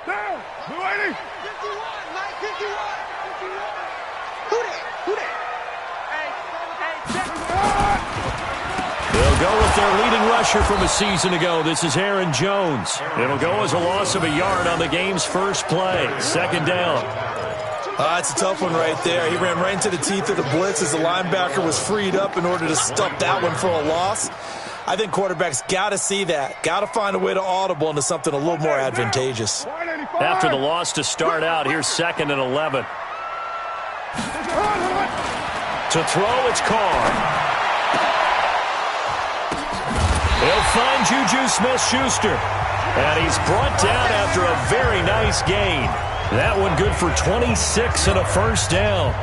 Down. Blue 80. 51. 51. Who that? They'll go with their leading rusher from a season ago. This is Aaron Jones. It'll go as a loss of a yard on the game's first play. Second down. It's a tough one right there. He ran right into the teeth of the blitz as the linebacker was freed up in order to stuff that one for a loss. I think quarterbacks got to see that. Got to find a way to audible into something a little more advantageous. After the loss to start out, here's 2nd and 11. To throw, it's Carr. He'll find Juju Smith-Schuster. And he's brought down after a very nice gain. That one good for 26 and a first down.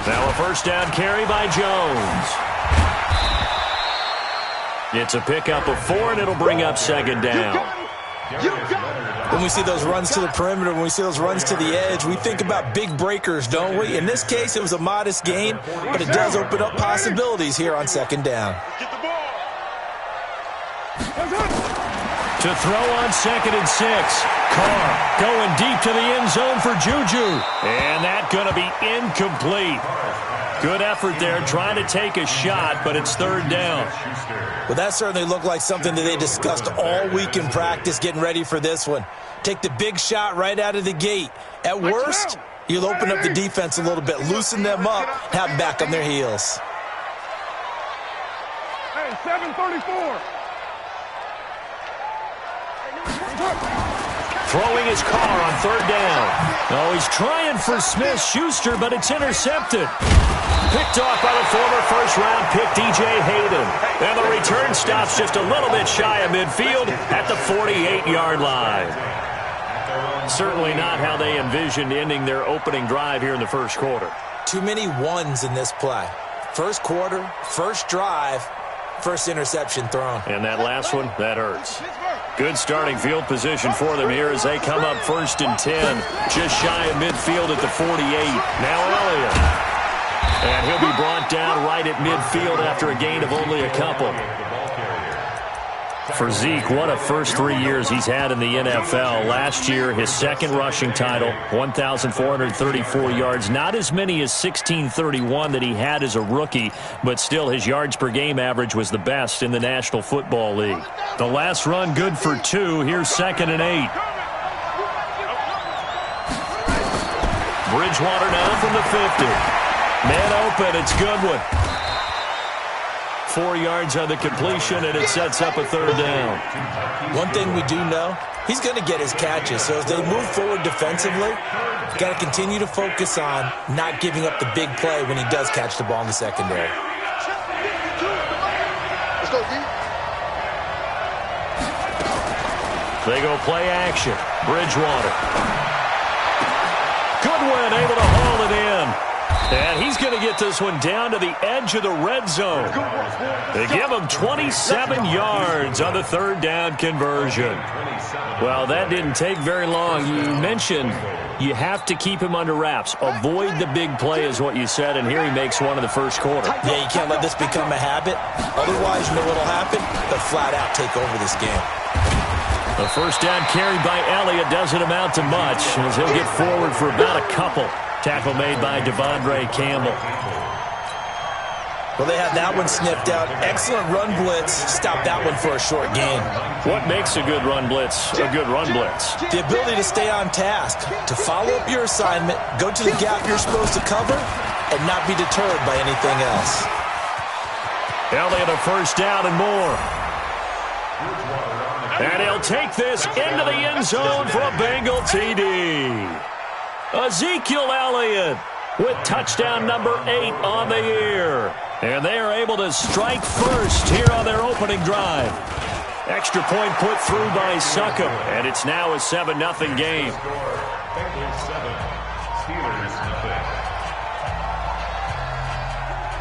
Now a first down carry by Jones. It's a pickup of 4, and it'll bring up 2nd down. When we see those runs to the perimeter, when we see those runs to the edge, we think about big breakers, don't we? In this case, it was a modest gain, but it does open up possibilities here on 2nd down. To throw on 2nd and 6. Carr going deep to the end zone for Juju. And that's going to be incomplete. Good effort there trying to take a shot, but it's 3rd down. Well, that certainly looked like something that they discussed all week in practice getting ready for this one. Take the big shot right out of the gate. At worst, you'll open up the defense a little bit, loosen them up, have them back on their heels. Hey, 734. Throwing his Carr on 3rd down. Oh, he's trying for Smith-Schuster, but it's intercepted. Picked off by the former first-round pick, DJ Hayden. And the return stops just a little bit shy of midfield at the 48-yard line. Certainly not how they envisioned ending their opening drive here in the first quarter. Too many ones in this play. First quarter, first drive, first interception thrown. And that last one, that hurts. Good starting field position for them here as they come up 1st and 10. Just shy of midfield at the 48. Now Elliott. And he'll be brought down right at midfield after a gain of only a couple. For Zeke, what a first 3 years he's had in the NFL. Last year, his 2nd rushing title, 1,434 yards. Not as many as 1,631 that he had as a rookie, but still his yards per game average was the best in the National Football League. The last run good for 2. Here's 2nd and 8. Bridgewater now from the 50. Man open, it's Goodwin. 4 yards on the completion, and it sets up a 3rd down. One thing we do know, he's going to get his catches. So as they move forward defensively, got to continue to focus on not giving up the big play when he does catch the ball in the secondary. Let's go, D. They go play action. Bridgewater. Goodwin able to haul it in. And he's going to get this one down to the edge of the red zone. They give him 27 yards on the 3rd down conversion. Well, that didn't take very long. You mentioned you have to keep him under wraps. Avoid the big play is what you said, and here he makes one in the first quarter. Yeah, you can't let this become a habit. Otherwise, you know what will happen? They'll flat out take over this game. The first down carried by Elliott doesn't amount to much as he'll get forward for about a couple. Tackle made by Devondre Campbell. Well, they had that one sniffed out. Excellent run blitz. Stop that one for a short gain. What makes a good run blitz a good run blitz? The ability to stay on task, to follow up your assignment, go to the gap you're supposed to cover, and not be deterred by anything else. Elliott a first down and more. And he'll take this into the end zone for a Bengal TD. Ezekiel Elliott with touchdown number 8 on the year. And they are able to strike first here on their opening drive. Extra point put through by Succop, and it's now a 7-0 game.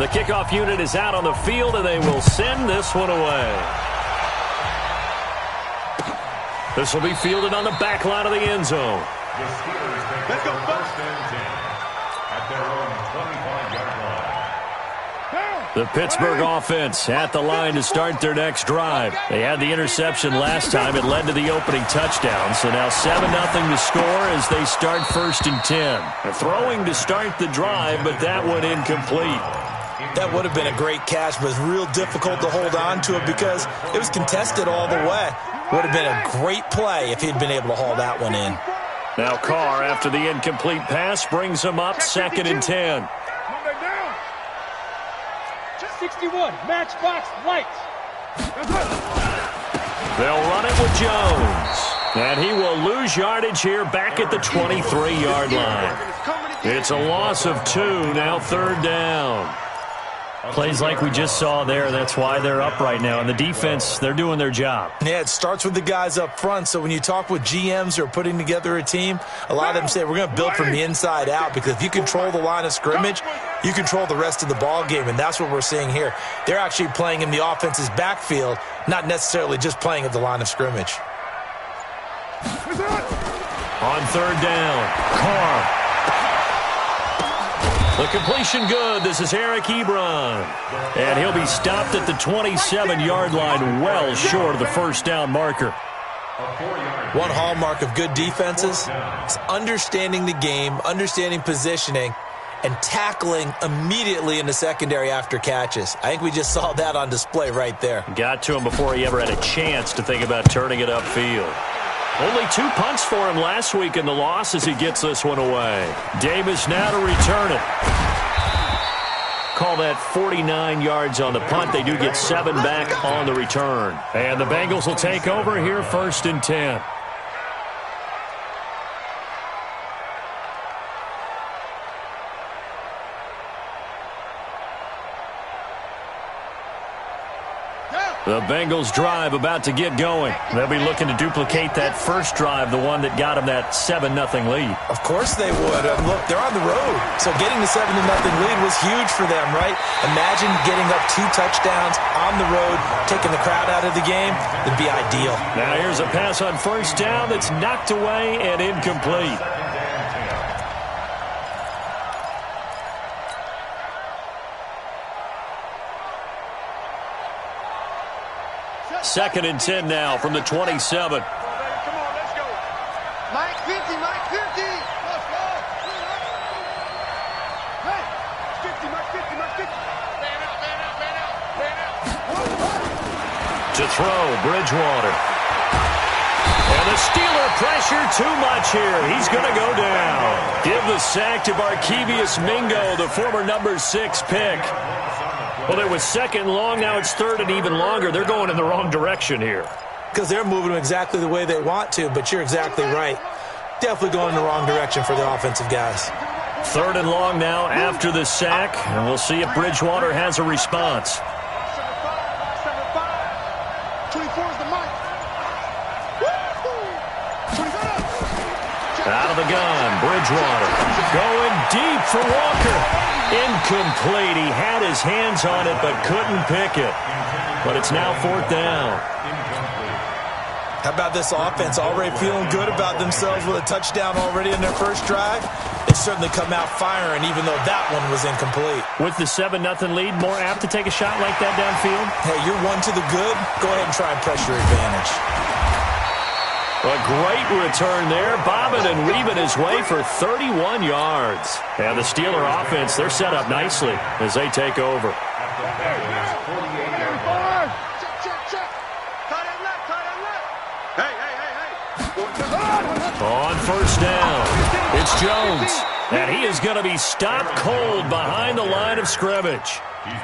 The kickoff unit is out on the field, and they will send this one away. This will be fielded on the back line of the end zone. The Steelers take first and 10 at their own 25-yard line. The Pittsburgh offense at the line to start their next drive. They had the interception last time. It led to the opening touchdown. So now 7-0 to score as they start first and 10. They're throwing to start the drive, but that one incomplete. That would have been a great catch, but it's real difficult to hold on to it because it was contested all the way. Would have been a great play if he'd been able to haul that one in. Now Carr, after the incomplete pass, brings him up 2nd and 10. 61, matchbox lights. They'll run it with Jones. And he will lose yardage here back at the 23-yard line. It's a loss of 2, now 3rd down. Plays like we just saw there, that's why they're up right now. And the defense, they're doing their job. Yeah, it starts with the guys up front. So when you talk with GMs who are putting together a team, a lot of them say we're going to build from the inside out, because if you control the line of scrimmage, you control the rest of the ball game, and that's what we're seeing here. They're actually playing in the offense's backfield, not necessarily just playing at the line of scrimmage. On 3rd down, Carr. The completion good. This is Eric Ebron. And he'll be stopped at the 27-yard line, well short of the first down marker. One hallmark of good defenses is understanding the game, understanding positioning, and tackling immediately in the secondary after catches. I think we just saw that on display right there. Got to him before he ever had a chance to think about turning it upfield. Only 2 punts for him last week in the loss as he gets this one away. Davis now to return it. Call that 49 yards on the punt. They do get 7 back on the return. And the Bengals will take over here 1st and 10. The Bengals drive about to get going. They'll be looking to duplicate that first drive, the one that got them that 7-0 lead. Of course they would. Look, they're on the road. So getting the 7-0 lead was huge for them, right? Imagine getting up 2 touchdowns on the road, taking the crowd out of the game. It'd be ideal. Now here's a pass on 1st down that's knocked away and incomplete. 2nd and 10 now from the 27. Come on, let's go. Mike 50, Mike 50. Let's go. Hey, 50, Mike 50, Mike 50. Man out. To throw, Bridgewater. And the Steeler pressure too much here. He's going to go down. Give the sack to Barkevius Mingo, the former number 6 pick. Well, it was 2nd and long. Now it's 3rd and even longer. They're going in the wrong direction here. Because they're moving them exactly the way they want to, but you're exactly right. Definitely going in the wrong direction for the offensive guys. 3rd and long now after the sack, and we'll see if Bridgewater has a response. 24 is the mic. Out of the gun, Bridgewater going deep for Walker. Incomplete. He had his hands on it but couldn't pick it. But it's now 4th down. How about this offense already feeling good about themselves with a touchdown already in their first drive? They certainly come out firing even though that one was incomplete. With the 7-0 lead, more apt to take a shot like that downfield? Hey, you're 1 to the good. Go ahead and try and press your advantage. A great return there, bobbing and weaving his way for 31 yards. And the Steeler offense, they're set up nicely as they take over. On 1st down, it's Jones. And he is going to be stopped cold behind the line of scrimmage.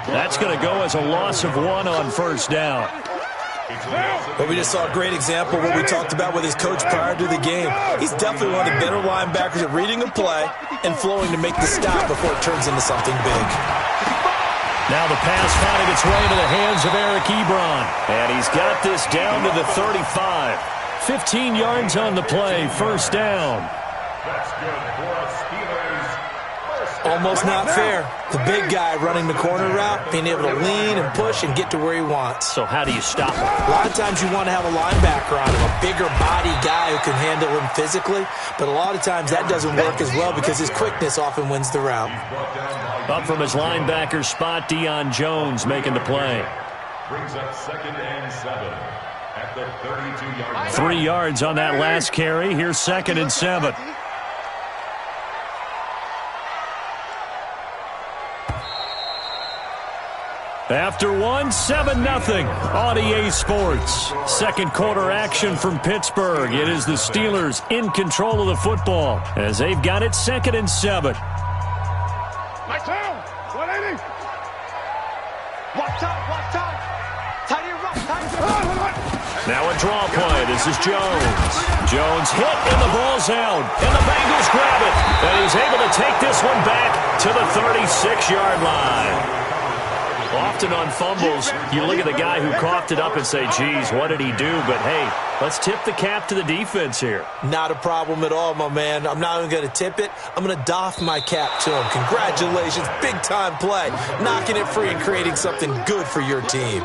That's going to go as a loss of 1 on 1st down. Well, we just saw a great example of what we talked about with his coach prior to the game. He's definitely one of the better linebackers at reading a play and flowing to make the stop before it turns into something big. Now the pass finding its way into the hands of Eric Ebron. And he's got this down to the 35. 15 yards on the play, 1st down. Almost not fair. The big guy running the corner route, being able to lean and push and get to where he wants. So how do you stop him? A lot of times you want to have a linebacker on him, a bigger body guy who can handle him physically, but a lot of times that doesn't work as well because his quickness often wins the route. Up from his linebacker spot, Deion Jones making the play. Brings up 2nd and 7 at the 32-yard line. 3 yards on that last carry. Here's 2nd and 7. After 1, 7-0 on EA Sports. Second quarter action from Pittsburgh. It is the Steelers in control of the football as they've got it 2nd and 7. Right down. 180. Watch out. Tight end right. Now a draw play. This is Jones. Jones hit and the ball's out. And the Bengals grab it. And he's able to take this one back to the 36-yard line. Often on fumbles, you look at the guy who coughed it up and say, geez, what did he do? But, hey, let's tip the cap to the defense here. Not a problem at all, my man. I'm not even going to tip it. I'm going to doff my cap to him. Congratulations. Big-time play. Knocking it free and creating something good for your team.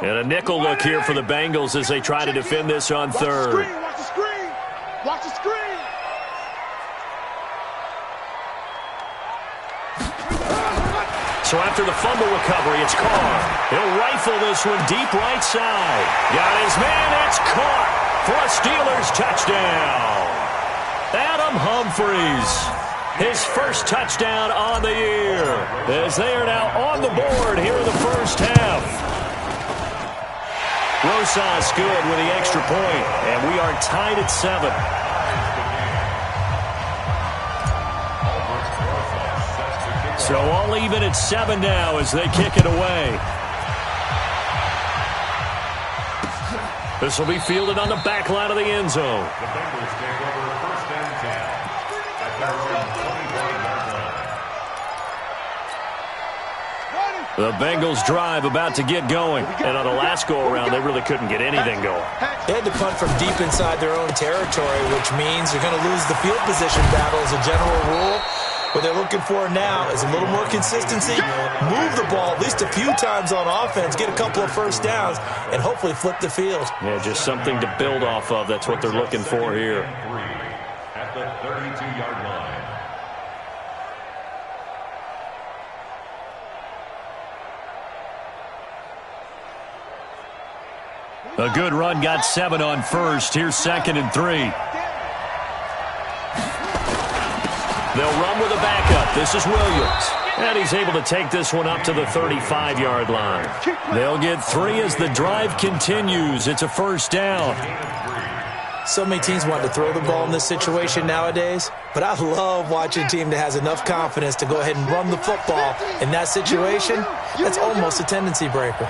And a nickel look here for the Bengals as they try to defend this on third. Watch the screen. So after the fumble recovery, it's Carr. He'll rifle this one deep right side. Got his man. It's caught for a Steelers touchdown. Adam Humphries, his first touchdown on the year, as they are now on the board here in the first half. Rosas good with the extra point, and we are tied at 7. So all even at 7 now as they kick it away. This will be fielded on the back line of the end zone. The Bengals take over 1st and 10 at their own 25-yard line. The Bengals drive about to get going. And on the last go-around, they really couldn't get anything going. They had to punt from deep inside their own territory, which means they're going to lose the field position battle as a general rule. What they're looking for now is a little more consistency, move the ball at least a few times on offense, get a couple of first downs, and hopefully flip the field. Yeah, just something to build off of. That's what they're looking for here. At the 32-yard line. A good run got 7 on first. Here's 2nd and 3. They'll run with a backup. This is Williams. And he's able to take this one up to the 35-yard line. They'll get 3 as the drive continues. It's a first down. So many teams want to throw the ball in this situation nowadays, but I love watching a team that has enough confidence to go ahead and run the football. In that situation, that's almost a tendency breaker.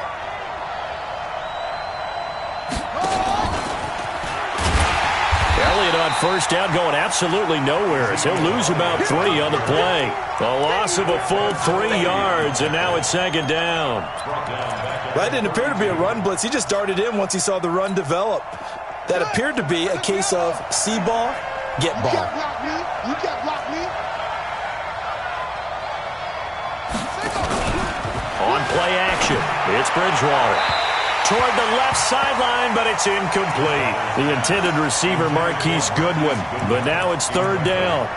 On first down, going absolutely nowhere as he'll lose about 3 on the play. A loss of a full 3 yards, and now it's 2nd down. That didn't appear to be a run blitz. He just darted in once he saw the run develop. That appeared to be a case of see ball, get ball. You can't block me. On play action, it's Bridgewater. Toward the left sideline, but it's incomplete. The intended receiver, Marquise Goodwin. But now it's 3rd down.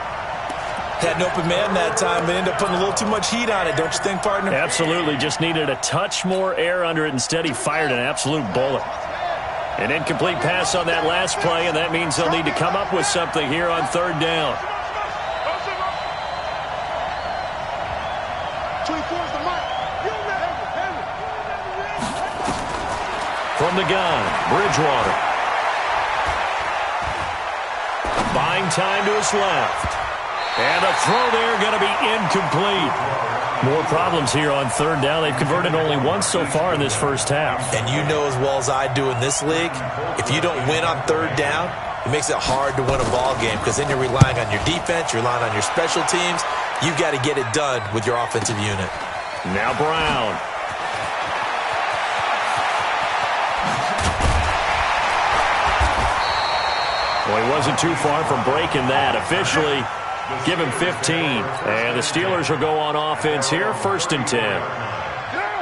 Had an open man that time, but ended up putting a little too much heat on it, don't you think, partner? Absolutely. Just needed a touch more air under it. Instead, he fired an absolute bullet. An incomplete pass on that last play, and that means they'll need to come up with something here on 3rd down. 24's the mark. From the gun, Bridgewater. Buying time to his left. And a throw there going to be incomplete. More problems here on 3rd down. They've converted only once so far in this first half. And you know as well as I do in this league, if you don't win on 3rd down, it makes it hard to win a ball game because then you're relying on your defense, you're relying on your special teams. You've got to get it done with your offensive unit. Now Brown. Well, he wasn't too far from breaking that. Officially, give him 15. And the Steelers will go on offense here, 1st and 10.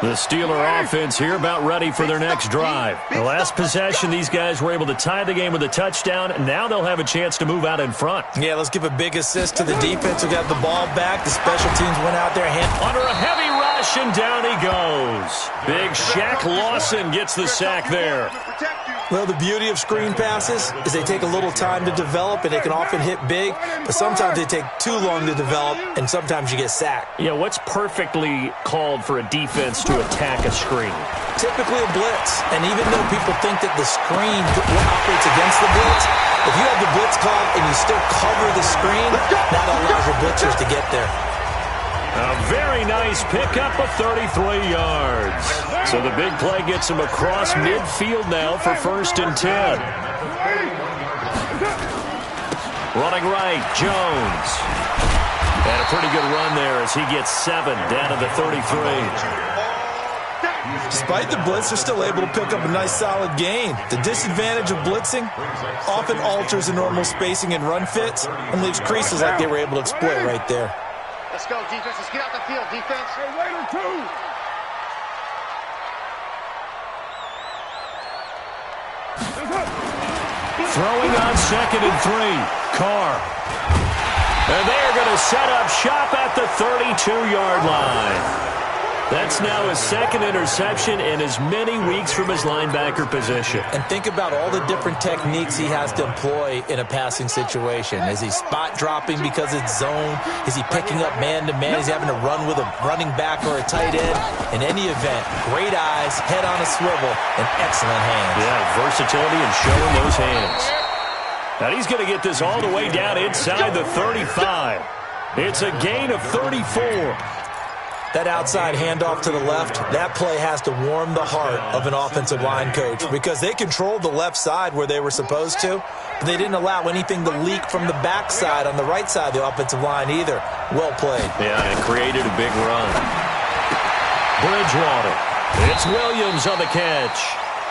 The Steeler offense here about ready for their next drive. The last possession, these guys were able to tie the game with a touchdown. Now they'll have a chance to move out in front. Yeah, let's give a big assist to the defense who got the ball back. The special teams went out there. Under a heavy rush, and down he goes. Big Shaq Lawson gets the sack there. Well, the beauty of screen passes is they take a little time to develop, and they can often hit big, but sometimes they take too long to develop, and sometimes you get sacked. Yeah, what's perfectly called for a defense to attack a screen? Typically a blitz, and even though people think that the screen operates against the blitz, if you have the blitz called and you still cover the screen, that allows your blitzers to get there. A very nice pickup of 33 yards. So the big play gets him across midfield now for 1st and 10. Running right, Jones. And a pretty good run there as he gets 7 down to the 33. Despite the blitz, they're still able to pick up a nice solid gain. The disadvantage of blitzing often alters the normal spacing and run fits and leaves creases like they were able to exploit right there. Let's go, defense. Let's get out the field, defense. Hey, Raider 2. Throwing on 2nd and 3. Carr. And they're going to set up shop at the 32-yard line. That's now his 2nd interception in as many weeks from his linebacker position. And think about all the different techniques he has to employ in a passing situation. Is he spot dropping because it's zone? Is he picking up man-to-man? Is he having to run with a running back or a tight end? In any event, great eyes, head on a swivel, and excellent hands. Yeah, versatility and showing those hands. Now he's going to get this all the way down inside the 35. It's a gain of 34. That outside handoff to the left, that play has to warm the heart of an offensive line coach because they controlled the left side where they were supposed to, but they didn't allow anything to leak from the backside on the right side of the offensive line either. Well played. Yeah, it created a big run. Bridgewater. It's Williams on the catch.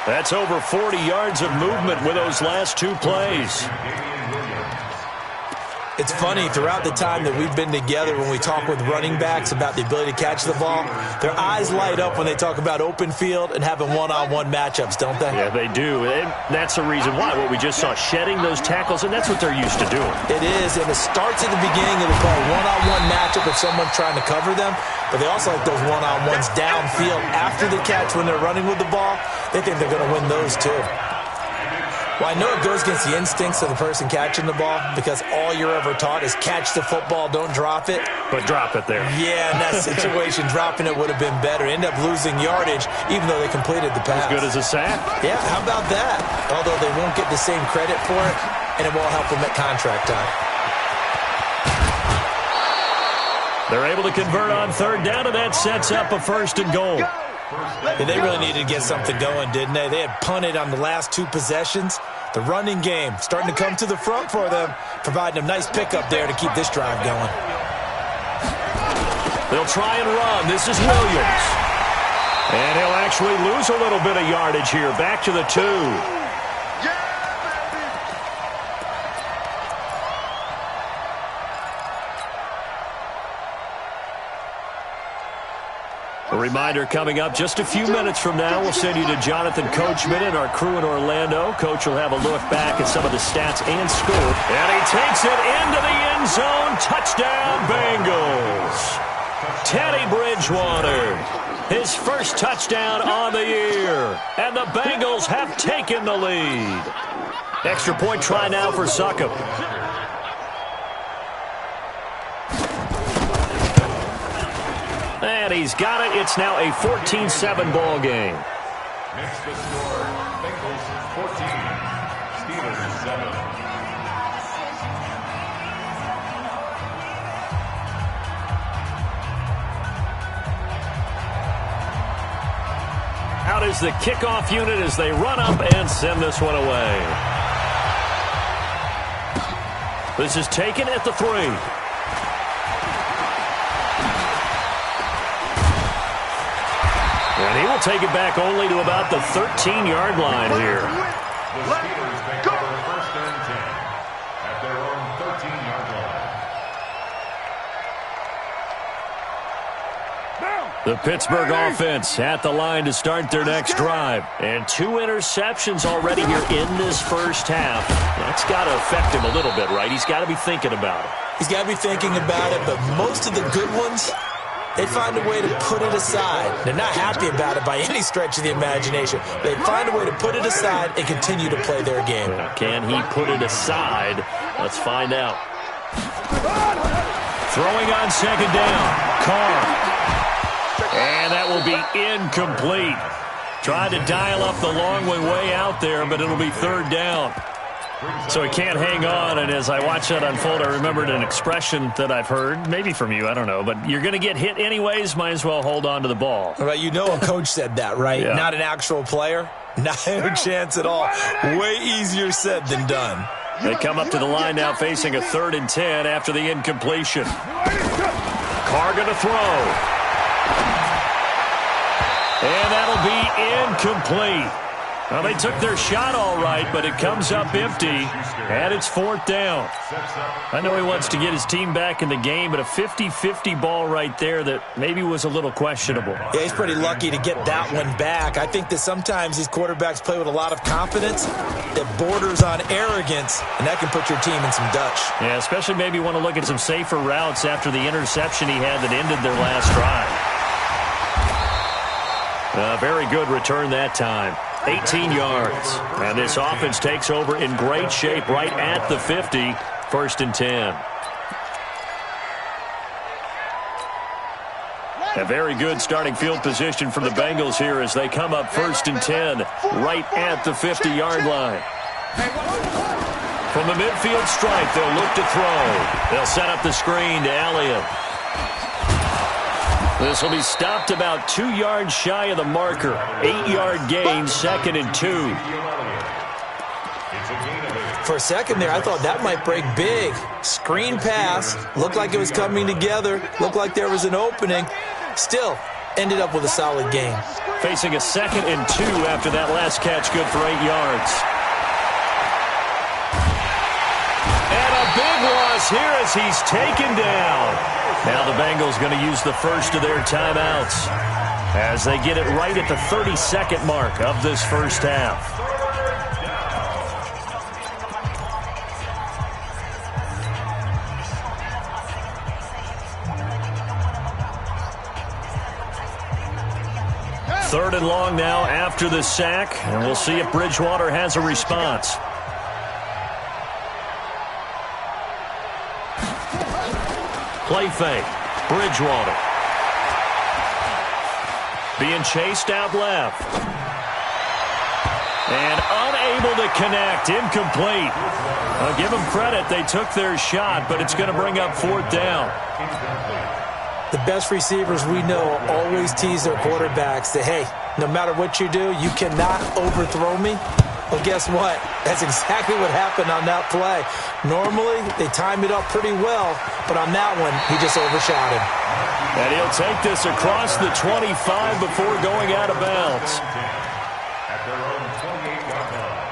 That's over 40 yards of movement with those last 2 plays. It's funny, throughout the time that we've been together, when we talk with running backs about the ability to catch the ball, their eyes light up when they talk about open field and having one-on-one matchups, don't they? Yeah, they do. And that's the reason why. What we just saw, shedding those tackles, and that's what they're used to doing. It is, and it starts at the beginning of the play. One-on-one matchup if someone's trying to cover them, but they also like those one-on-ones downfield after the catch when they're running with the ball. They think they're going to win those too. Well, I know it goes against the instincts of the person catching the ball because all you're ever taught is catch the football, don't drop it. But drop it there. Yeah, in that situation, dropping it would have been better. End up losing yardage even though they completed the pass. As good as a sack. Yeah, how about that? Although they won't get the same credit for it, and it won't help them at contract time. They're able to convert on 3rd down, and that sets up a 1st and goal. Yeah, they really needed to get something going, didn't they? They had punted on the last 2 possessions. The running game starting to come to the front for them, providing a nice pickup there to keep this drive going. They'll try and run. This is Williams. And he'll actually lose a little bit of yardage here. Back to the 2. A reminder coming up just a few minutes from now. We'll send you to Jonathan Coachman and our crew in Orlando. Coach will have a look back at some of the stats and score. And he takes it into the end zone. Touchdown, Bengals. Teddy Bridgewater. His first touchdown on the year. And the Bengals have taken the lead. Extra point try now for Succop. And he's got it. It's now a 14-7 ball game. Next to score, Bengals 14, Steelers 7. Out is the kickoff unit as they run up and send this one away. This is taken at the 3. And he will take it back only to about the 13-yard line here. The Steelers take over 1st and 10. The Pittsburgh offense at the line to start their next drive. And 2 interceptions already here in this first half. That's got to affect him a little bit, right? He's got to be thinking about it. He's got to be thinking about it, but most of the good ones, they find a way to put it aside. They're not happy about it by any stretch of the imagination. They find a way to put it aside and continue to play their game. Can he put it aside? Let's find out. Throwing on second down. Carr. And that will be incomplete. Tried to dial up the long way out there, but it'll be third down. So he can't hang on, and as I watch that unfold, I remembered an expression that I've heard, maybe from you, I don't know, but you're going to get hit anyways, might as well hold on to the ball. Right, you know a coach said that, right? Yeah. Not an actual player. Not a chance at all. Way easier said than done. They come up to the line now facing a 3rd and 10 after the incompletion. Carr going to throw. And that'll be incomplete. Well, they took their shot all right, but it comes up empty, and it's 4th down. I know he wants to get his team back in the game, but a 50-50 ball right there that maybe was a little questionable. Yeah, he's pretty lucky to get that one back. I think that sometimes these quarterbacks play with a lot of confidence that borders on arrogance, and that can put your team in some Dutch. Yeah, especially maybe want to look at some safer routes after the interception he had that ended their last drive. Very good return that time. 18 yards. And this offense takes over in great shape right at the 50. 1st and 10. A very good starting field position for the Bengals here as they come up 1st and 10 right at the 50-yard line. From the midfield stripe, they'll look to throw. They'll set up the screen to Elliott. This will be stopped about 2 yards shy of the marker. 8-yard gain, 2nd and 2. For a second there, I thought that might break big. Screen pass. Looked like it was coming together. Looked like there was an opening. Still, ended up with a solid gain. Facing a 2nd and 2 after that last catch, good for 8 yards. And a big loss here as he's taken down. Now the Bengals going to use the first of their timeouts as they get it right at the 32nd mark of this first half. Third and long now after the sack, and we'll see if Bridgewater has a response. Play fake. Bridgewater. Being chased out left. And unable to connect. Incomplete. I'll give them credit. They took their shot, but it's going to bring up 4th down. The best receivers we know always tease their quarterbacks that, hey, no matter what you do, you cannot overthrow me. Well, guess what? That's exactly what happened on that play. Normally, they time it up pretty well, but on that one, he just overshot him. And he'll take this across the 25 before going out of bounds. At their own 28-yard line.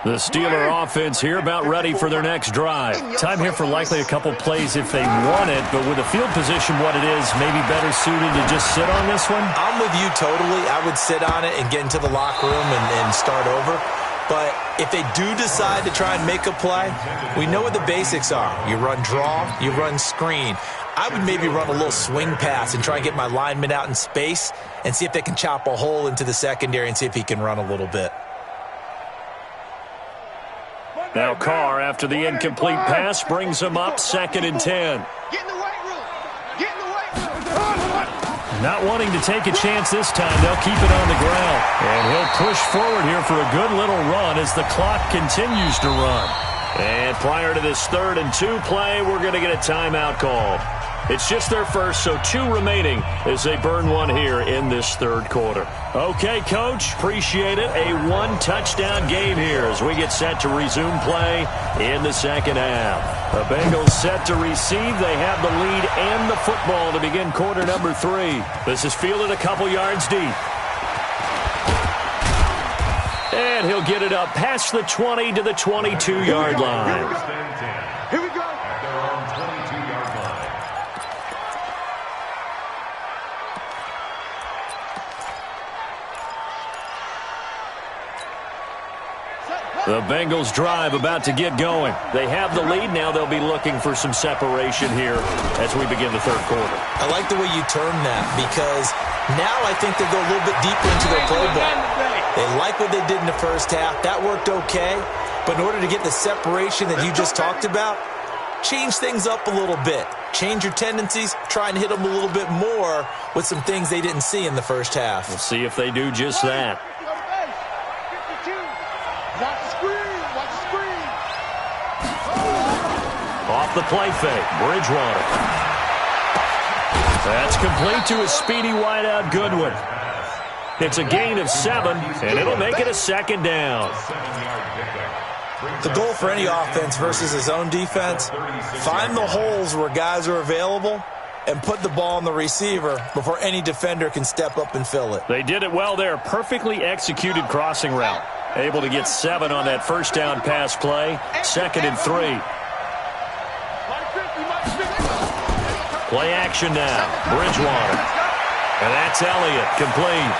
The Steeler offense here about ready for their next drive. Time here for likely a couple plays if they want it, but with the field position what it is, maybe better suited to just sit on this one? I'm with you totally. I would sit on it and get into the locker room and start over. But if they do decide to try and make a play, we know what the basics are. You run draw, you run screen. I would maybe run a little swing pass and try and get my lineman out in space and see if they can chop a hole into the secondary and see if he can run a little bit. Now Carr, after the incomplete pass, brings him up 2nd and 10. Get in the weight room. Get in the weight room. Not wanting to take a chance this time, they'll keep it on the ground. And he'll push forward here for a good little run as the clock continues to run. And prior to this 3rd and 2 play, we're going to get a timeout call. It's just their first, so 2 remaining as they burn one here in this 3rd quarter. Okay, Coach, appreciate it. A 1-touchdown game here as we get set to resume play in the 2nd half. The Bengals set to receive. They have the lead and the football to begin quarter number 3. This is fielded a couple yards deep. And he'll get it up past the 20 to the 22-yard line. Here we go. At their own 22-yard line. The Bengals drive about to get going. They have the lead. Now they'll be looking for some separation here as we begin the third quarter. I like the way you term that because now I think they go a little bit deeper into their playbook. They like what they did in the first half. That worked okay. But in order to get the separation that you just talked about, change things up a little bit. Change your tendencies. Try and hit them a little bit more with some things they didn't see in the first half. We'll see if they do just that. Watch the screen. Watch the screen. Off the play fake, Bridgewater. That's complete to a speedy wideout Goodwin. It's a gain of 7, and it'll make it a second down. The goal for any offense versus his own defense, find the holes where guys are available and put the ball on the receiver before any defender can step up and fill it. They did it well there. Perfectly executed crossing route. Able to get 7 on that first down pass play. 2nd and 3. Play action now. Bridgewater. And that's Elliott. Complete.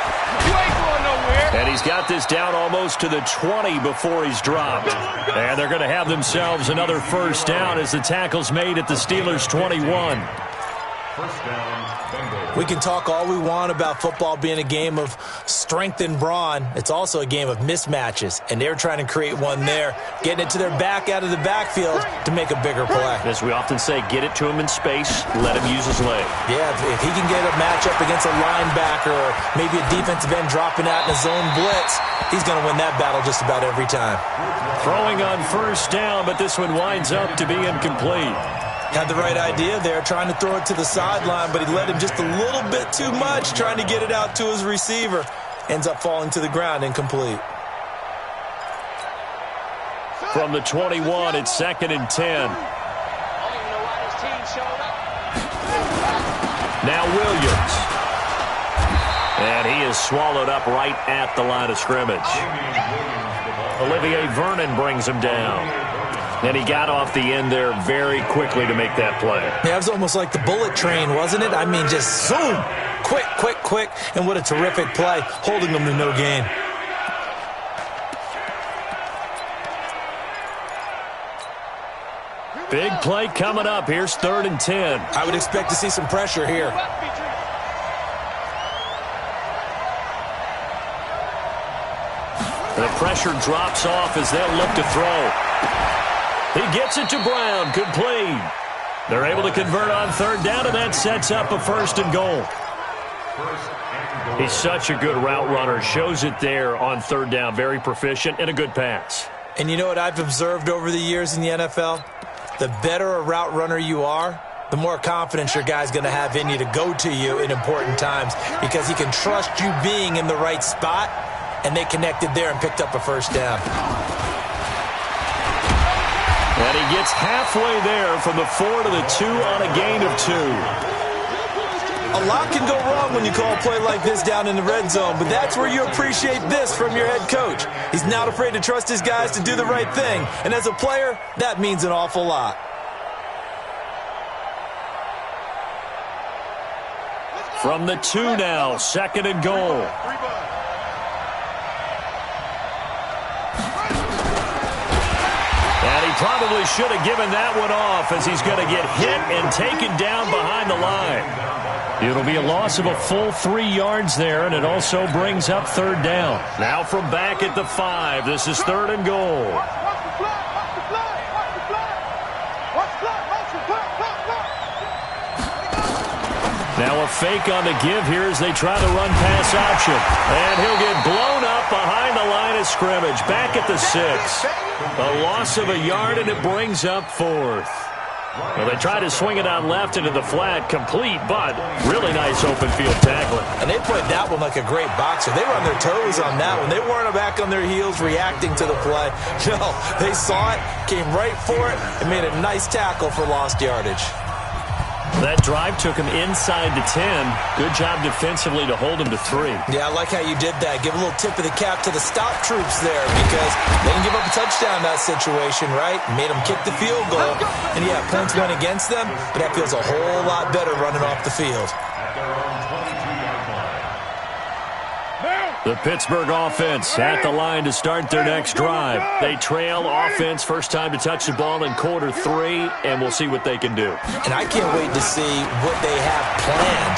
You ain't going nowhere. And he's got this down almost to the 20 before he's dropped. And they're going to have themselves another first down as the tackle's made at the Steelers' 21. First down, Bengals. We can talk all we want about football being a game of strength and brawn. It's also a game of mismatches, and they're trying to create one there, getting it to their back out of the backfield to make a bigger play. As we often say, get it to him in space, let him use his leg. Yeah, if he can get a matchup against a linebacker or maybe a defensive end dropping out in a zone blitz, he's going to win that battle just about every time. Throwing on first down, but this one winds up to be incomplete. Had the right idea there, trying to throw it to the sideline, but he led him just a little bit too much, trying to get it out to his receiver. Ends up falling to the ground, incomplete. From the 21, it's 2nd and 10. Now Williams. And he is swallowed up right at the line of scrimmage. Olivier Vernon brings him down. And he got off the end there very quickly to make that play. Yeah, it was almost like the bullet train, wasn't it? I mean, just zoom, quick, quick, quick, and what a terrific play, holding them to no gain. Big play coming up. Here's 3rd and 10. I would expect to see some pressure here. The pressure drops off as they'll look to throw. He gets it to Brown, complete. They're able to convert on 3rd down, and that sets up a 1st and goal. He's such a good route runner. Shows it there on 3rd down. Very proficient and a good pass. And you know what I've observed over the years in the NFL? The better a route runner you are, the more confidence your guy's going to have in you to go to you in important times because he can trust you being in the right spot, and they connected there and picked up a 1st down. And he gets halfway there from the 4 to the 2 on a gain of 2. A lot can go wrong when you call a play like this down in the red zone, but that's where you appreciate this from your head coach. He's not afraid to trust his guys to do the right thing, and as a player, that means an awful lot. From the 2 now, 2nd and goal. Probably should have given that one off as he's going to get hit and taken down behind the line. It'll be a loss of a full 3 yards there, and it also brings up 3rd down. Now from back at the 5, this is 3rd and goal. Now a fake on the give here as they try the run pass option. And he'll get blown up behind the line of scrimmage. Back at the 6. A loss of a yard, and it brings up 4th. Well, they try to swing it on left into the flat, complete, but really nice open field tackling. And they played that one like a great boxer. They were on their toes on that one. They weren't back on their heels reacting to the play. No, they saw it, came right for it, and made a nice tackle for lost yardage. That drive took him inside the 10. Good job defensively to hold him to 3. Yeah, I like how you did that. Give a little tip of the cap to the stop troops there because they didn't give up a touchdown in that situation, right? Made them kick the field goal. And, yeah, points went against them, but that feels a whole lot better running off the field. The Pittsburgh offense at the line to start their next drive. They trail offense, first time to touch the ball in quarter 3, and we'll see what they can do. And I can't wait to see what they have planned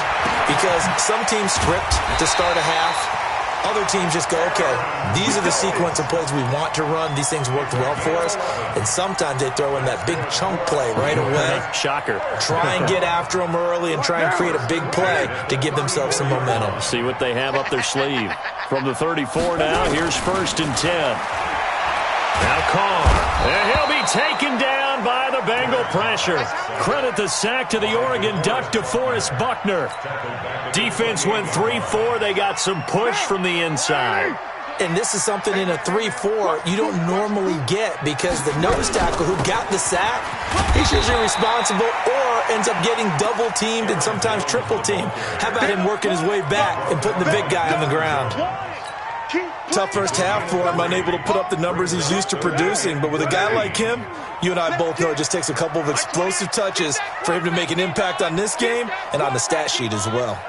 because some teams script to start a half. Other teams just go, okay, these are the sequence of plays we want to run. These things worked well for us. And sometimes they throw in that big chunk play right away. Shocker. Try and get after them early and try and create a big play to give themselves some momentum. See what they have up their sleeve. From the 34 now, here's 1st and 10. Now Carr. And he'll be taken down by the Bengal pressure. Credit the sack to the Oregon Duck, DeForest Buckner. Defense went 3-4. They got some push from the inside. And this is something in a 3-4 you don't normally get because the nose tackle who got the sack, he's usually responsible or ends up getting double-teamed and sometimes triple-teamed. How about him working his way back and putting the big guy on the ground? Tough first half for him, unable to put up the numbers he's used to producing. But with a guy like him, you and I both know it just takes a couple of explosive touches for him to make an impact on this game and on the stat sheet as well.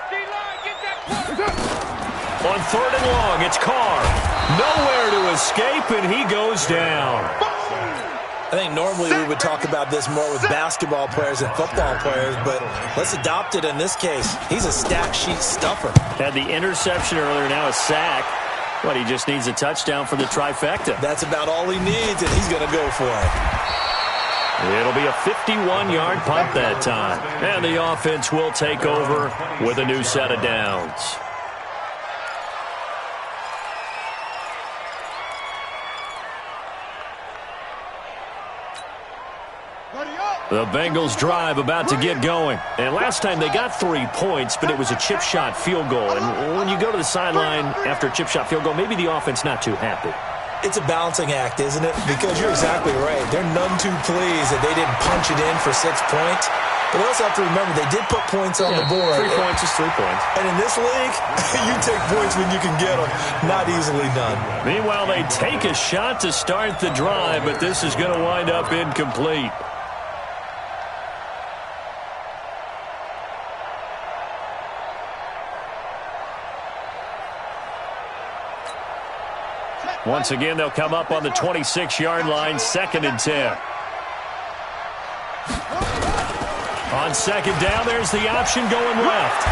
On 3rd and long, it's Carr. Nowhere to escape, and he goes down. I think normally we would talk about this more with basketball players and football players, but let's adopt it in this case. He's a stat sheet stuffer. Had the interception earlier, now a sack. But he just needs a touchdown for the trifecta. That's about all he needs, and he's going to go for it. It'll be a 51-yard punt that time. And the offense will take over with a new set of downs. The Bengals drive about to get going. And last time they got 3 points, but it was a chip shot field goal. And when you go to the sideline after a chip shot field goal, maybe the offense not too happy. It's a balancing act, isn't it? Because you're exactly right. They're none too pleased that they didn't punch it in for 6 points. But they also have to remember they did put points on the board. 3 points is 3 points. And in this league, you take points when you can get them. Not easily done. Meanwhile, they take a shot to start the drive, but this is going to wind up incomplete. Once again, they'll come up on the 26-yard line, 2nd and 10. On 2nd down, there's the option going left.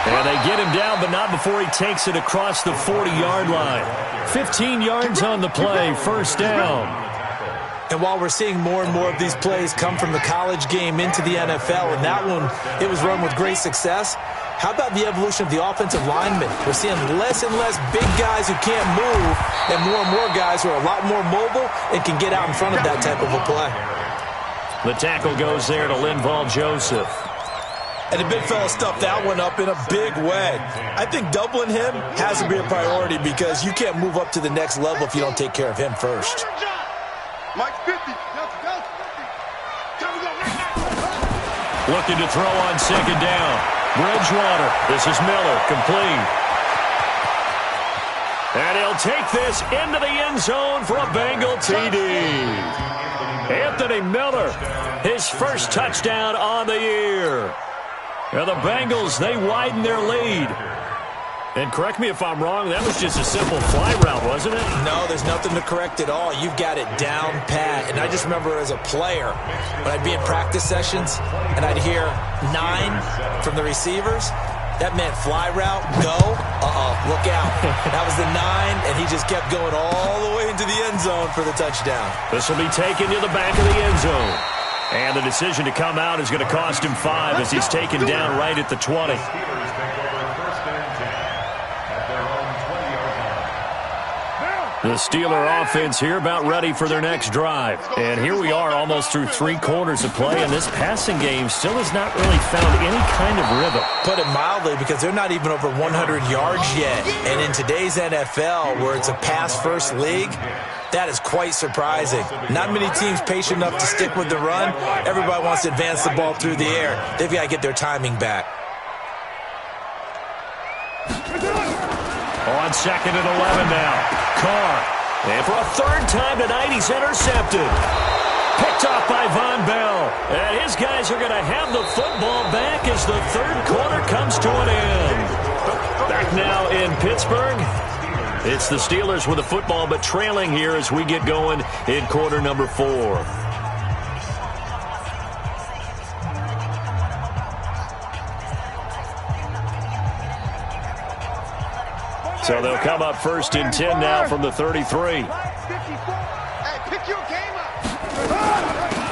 And they get him down, but not before he takes it across the 40-yard line. 15 yards on the play, 1st down. And while we're seeing more and more of these plays come from the college game into the NFL, and that one, it was run with great success, how about the evolution of the offensive linemen? We're seeing less and less big guys who can't move and more guys who are a lot more mobile and can get out in front of that type of a play. The tackle goes there to Linval Joseph. And the big fella stuffed that one up in a big way. I think doubling him has to be a priority because you can't move up to the next level if you don't take care of him first. Mike 50. Looking to throw on 2nd down. Bridgewater. This is Miller. Complete. And he'll take this into the end zone for a Bengal TD. Anthony Miller, his first touchdown on the year. And the Bengals, they widen their lead. And correct me if I'm wrong, that was just a simple fly route, wasn't it? No, there's nothing to correct at all. You've got it down pat. And I just remember as a player, when I'd be in practice sessions and I'd hear 9 from the receivers, that meant fly route, go, look out. That was the 9, and he just kept going all the way into the end zone for the touchdown. This will be taken to the back of the end zone. And the decision to come out is going to cost him 5 as he's taken down right at the 20. The Steeler offense here about ready for their next drive. And here we are almost through 3 quarters of play, and this passing game still has not really found any kind of rhythm. Put it mildly, because they're not even over 100 yards yet. And in today's NFL, where it's a pass-first league, that is quite surprising. Not many teams patient enough to stick with the run. Everybody wants to advance the ball through the air. They've got to get their timing back. On 2nd and 11 now. Carr. And for a 3rd time tonight, he's intercepted. Picked off by Von Bell. And his guys are going to have the football back as the 3rd quarter comes to an end. Back now in Pittsburgh. It's the Steelers with the football, but trailing here as we get going in quarter number 4. So they'll come up 1st and 10 now from the 33. Hey, pick your game up.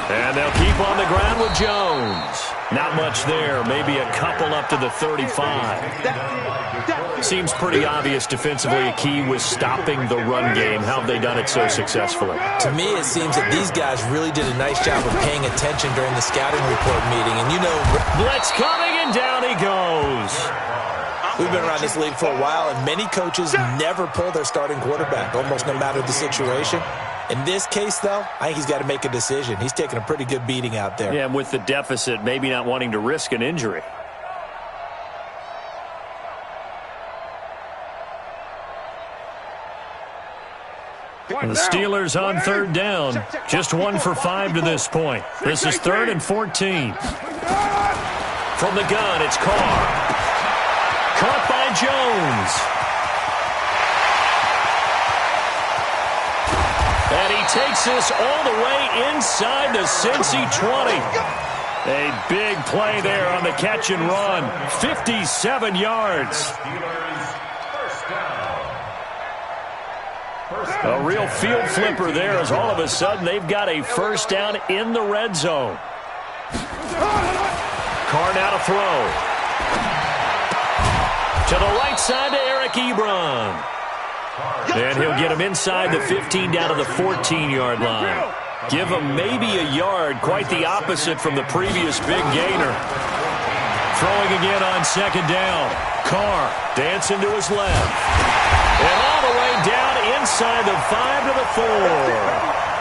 And they'll keep on the ground with Jones. Not much there. Maybe a couple up to the 35. Seems pretty obvious defensively a key was stopping the run game. How have they done it so successfully? To me, it seems that these guys really did a nice job of paying attention during the scouting report meeting. And you know, blitz coming, and down he goes. We've been around this league for a while, and many coaches never pull their starting quarterback, almost no matter the situation. In this case, though, I think he's got to make a decision. He's taking a pretty good beating out there. Yeah, and with the deficit, maybe not wanting to risk an injury. And the Steelers on 3rd down. Just 1 for 5 to this point. This is 3rd and 14. From the gun, it's Carr. Caught by Jones. And he takes this all the way inside the Cincy 20. A big play there on the catch and run. 57 yards. A real field flipper there as all of a sudden they've got a 1st down in the red zone. Carr now to throw. To the right side to Eric Ebron. And he'll get him inside the 15 down to the 14-yard line. Give him maybe a yard, quite the opposite from the previous big gainer. Throwing again on 2nd down. Carr dancing to his left. And all the way down inside the 5 to the 4.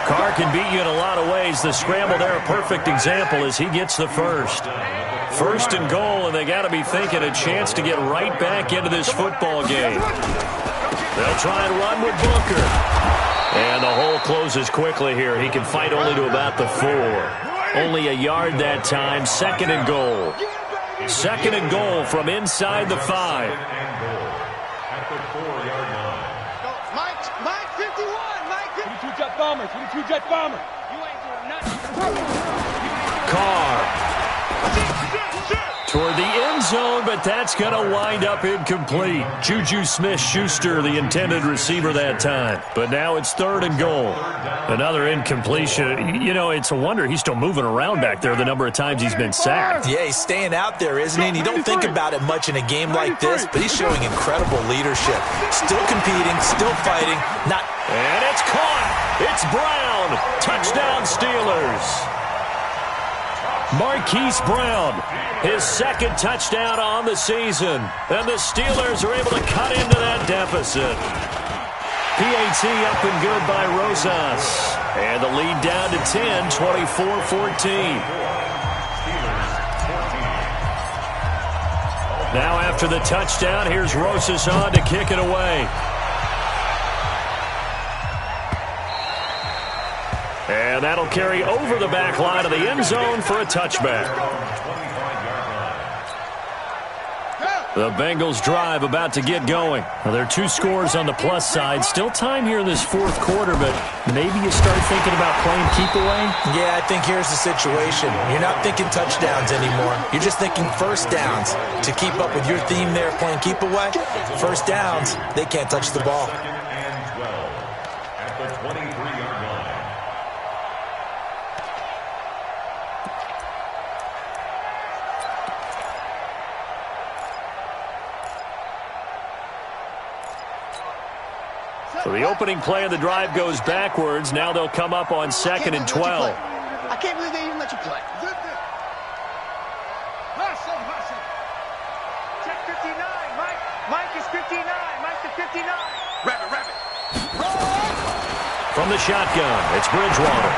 Carr can beat you in a lot of ways. The scramble there, a perfect example as he gets the 1st. 1st and goal, and they got to be thinking a chance to get right back into this football game. They'll try and run with Booker. And the hole closes quickly here. He can fight only to about the 4. Only a yard that time. 2nd and goal. 2nd and goal from inside the 5. At the 4-yard line. Mike 51. Mike 51. 22 Jet Bomber. 22 Jet Bomber. You ain't doing nothing. Carr. Toward the end zone, but that's going to wind up incomplete. Juju Smith-Schuster, the intended receiver that time. But now it's 3rd and goal. Another incompletion. You know, it's a wonder he's still moving around back there the number of times he's been sacked. Yeah, he's staying out there, isn't he? And you don't think about it much in a game like this, but he's showing incredible leadership. Still competing, still fighting. And it's caught. It's Brown. Touchdown, Steelers. Marquise Brown, his 2nd touchdown on the season. And the Steelers are able to cut into that deficit. PAT up and good by Rosas. And the lead down to 10, 24-14. Now after the touchdown, here's Rosas on to kick it away. And that'll carry over the back line of the end zone for a touchback. The Bengals drive about to get going. Well, there are 2 scores on the plus side. Still time here in this 4th quarter, but maybe you start thinking about playing keep away? Yeah, I think here's the situation. You're not thinking touchdowns anymore. You're just thinking 1st downs. To keep up with your theme there, playing keep away, 1st downs, they can't touch the ball. And 12 at the 23-yard line. So the opening play of the drive goes backwards. Now they'll come up on 2nd and 12. I can't believe they even let you play. Check 59. Mike is 59. Mike to 59. Rabbit. From the shotgun, it's Bridgewater.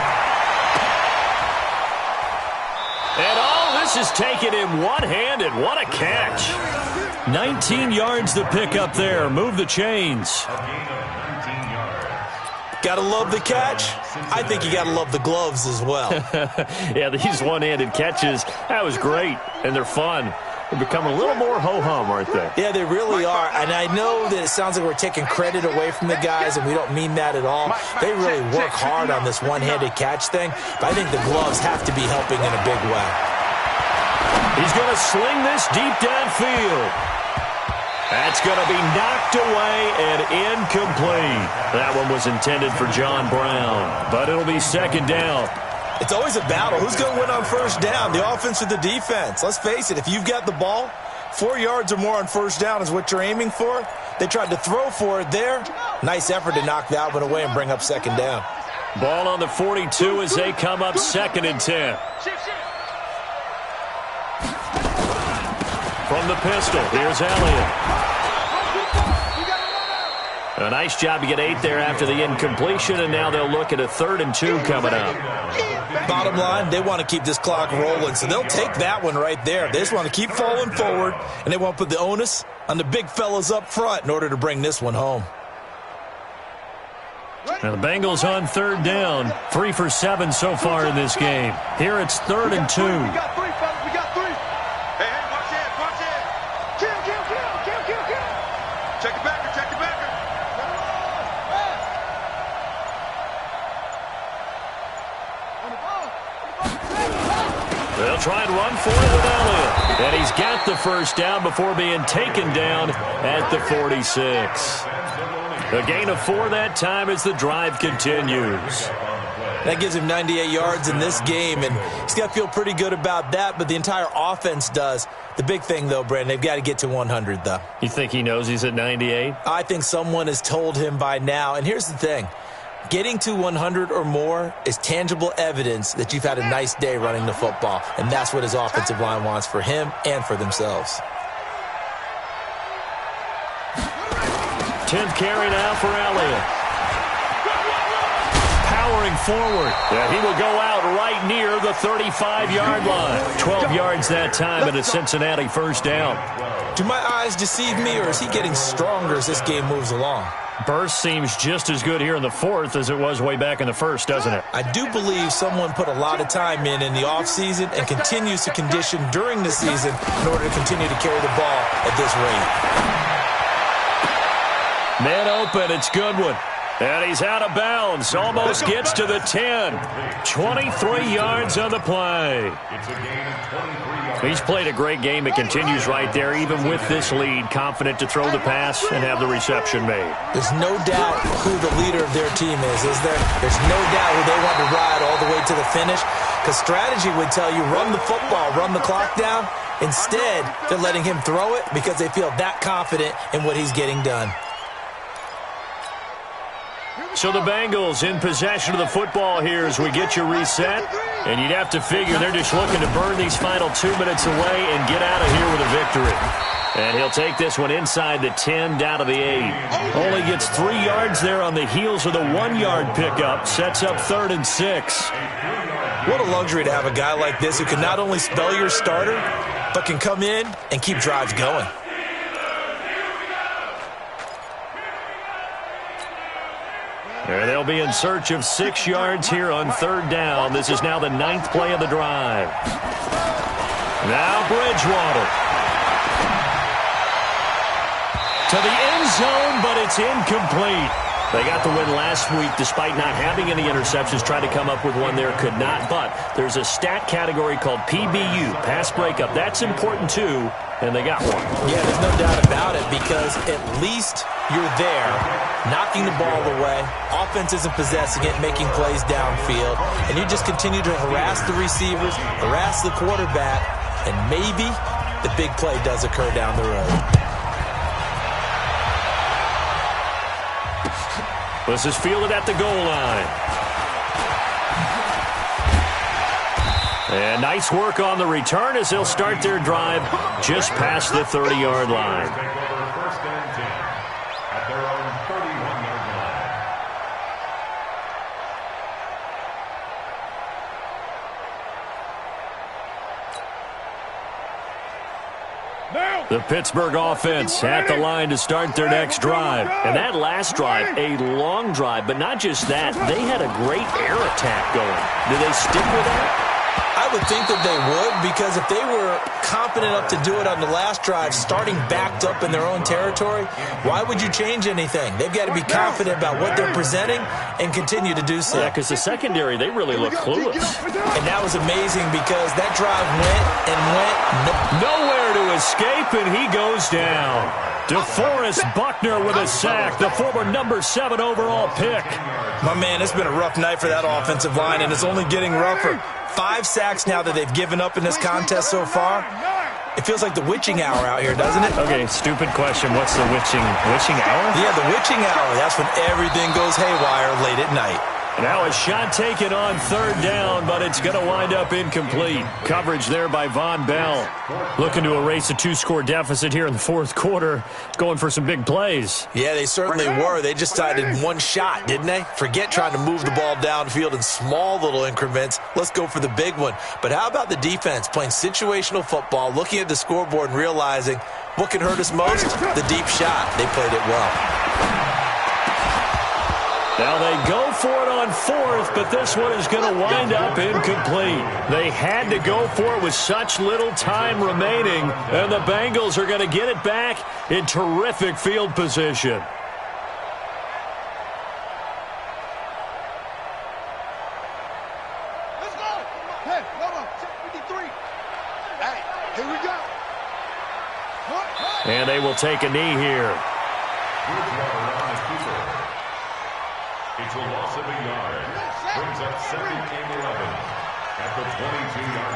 And all this is taken in one-handed. What a catch. 19 yards to pick up there. Move the chains. Gotta love the catch. I think you gotta love the gloves as well. Yeah, these one-handed catches, that was great, and they're fun. They've become a little more ho-hum, aren't they? Yeah, they really are. And I know that it sounds like we're taking credit away from the guys, and we don't mean that at all. They really work hard on this one-handed catch thing, but I think the gloves have to be helping in a big way. He's going to sling this deep downfield. That's going to be knocked away and incomplete. That one was intended for John Brown, but it'll be 2nd down. It's always a battle. Who's going to win on 1st down, the offense or the defense? Let's face it, if you've got the ball, 4 yards or more on 1st down is what you're aiming for. They tried to throw for it there. Nice effort to knock that one away and bring up 2nd down. Ball on the 42 as they come up 2nd and 10. From the pistol, here's Elliott. A nice job to get 8 there after the incompletion, and now they'll look at a 3rd and 2 coming up. Bottom line, they want to keep this clock rolling, so they'll take that one right there. They just want to keep falling forward, and they want to put the onus on the big fellas up front in order to bring this one home. Now the Bengals on 3rd down, 3 for 7 so far in this game. Here it's 3rd and 2. We got 3, fellas. We got 3. Hey, watch it. Kill. Check it back. They'll try and run for it with Elliott. And he's got the 1st down before being taken down at the 46. A gain of 4 that time as the drive continues. That gives him 98 yards in this game, and he's got to feel pretty good about that, but the entire offense does. The big thing, though, Brandon, they've got to get to 100, though. You think he knows he's at 98? I think someone has told him by now, and here's the thing. Getting to 100 or more is tangible evidence that you've had a nice day running the football, and that's what his offensive line wants for him and for themselves. 10th carry now for Elliott. Powering forward. Yeah, he will go out right near the 35-yard line. 12 yards that time and a Cincinnati 1st down. Do my eyes deceive me, or is he getting stronger as this game moves along? Burst seems just as good here in the 4th as it was way back in the 1st, doesn't it? I do believe someone put a lot of time in the offseason and continues to condition during the season in order to continue to carry the ball at this rate. Man open, it's Goodwin. And he's out of bounds. Almost gets to the 10. 23 yards on the play. He's played a great game. It continues right there, even with this lead. Confident to throw the pass and have the reception made. There's no doubt who the leader of their team is there? There's no doubt who they want to ride all the way to the finish. Because strategy would tell you, run the football, run the clock down. Instead, they're letting him throw it because they feel that confident in what he's getting done. So the Bengals in possession of the football here as we get you reset. And you'd have to figure they're just looking to burn these final 2 minutes away and get out of here with a victory. And he'll take this one inside the 10 down to the 8. Only gets 3 yards there on the heels of the 1-yard pickup. Sets up 3rd and 6. What a luxury to have a guy like this who can not only spell your starter, but can come in and keep drives going. There they'll be in search of 6 yards here on 3rd down. This is now the 9th play of the drive. Now Bridgewater. To the end zone, but it's incomplete. They got the win last week despite not having any interceptions. Tried to come up with one there, could not. But there's a stat category called PBU, pass breakup. That's important too, and they got one. Yeah, there's no doubt about it because at least you're there, knocking the ball away. Offense isn't possessing it, making plays downfield. And you just continue to harass the receivers, harass the quarterback, and maybe the big play does occur down the road. This is fielded at the goal line. And nice work on the return as they'll start their drive just past the 30-yard line. Take over first and 10 at their own 31-yard line. The Pittsburgh offense at the line to start their next drive. And that last drive, a long drive, but not just that. They had a great air attack going. Do they stick with that? I would think that they would, because if they were confident enough to do it on the last drive, starting backed up in their own territory, why would you change anything? They've got to be confident about what they're presenting and continue to do so. Yeah, because the secondary, they really look clueless. And that was amazing because that drive went and went. Nowhere to escape, and he goes down. DeForest Buckner with a sack, the former number 7 overall pick. My man, it's been a rough night for that offensive line, and it's only getting rougher. 5 sacks now that they've given up in this contest so far. It feels like the witching hour out here, doesn't it? Okay, stupid question. What's the witching hour? Yeah, the witching hour. That's when everything goes haywire late at night. Now a shot taken on third down, but it's going to wind up incomplete. Coverage there by Von Bell. Looking to erase a 2-score deficit here in the fourth quarter. Going for some big plays. Yeah, they certainly were. They just decided one shot, didn't they? Forget trying to move the ball downfield in small little increments. Let's go for the big one. But how about the defense playing situational football, looking at the scoreboard and realizing what can hurt us most? The deep shot. They played it well. Now they go for it on fourth, but this one is going to wind up incomplete. They had to go for it with such little time remaining, and the Bengals are going to get it back in terrific field position. Let's go. Hey, hold on. 53. Hey, here we go. And they will take a knee here. It's a loss of a yard. Brings up 2nd and 11 at the 22-yard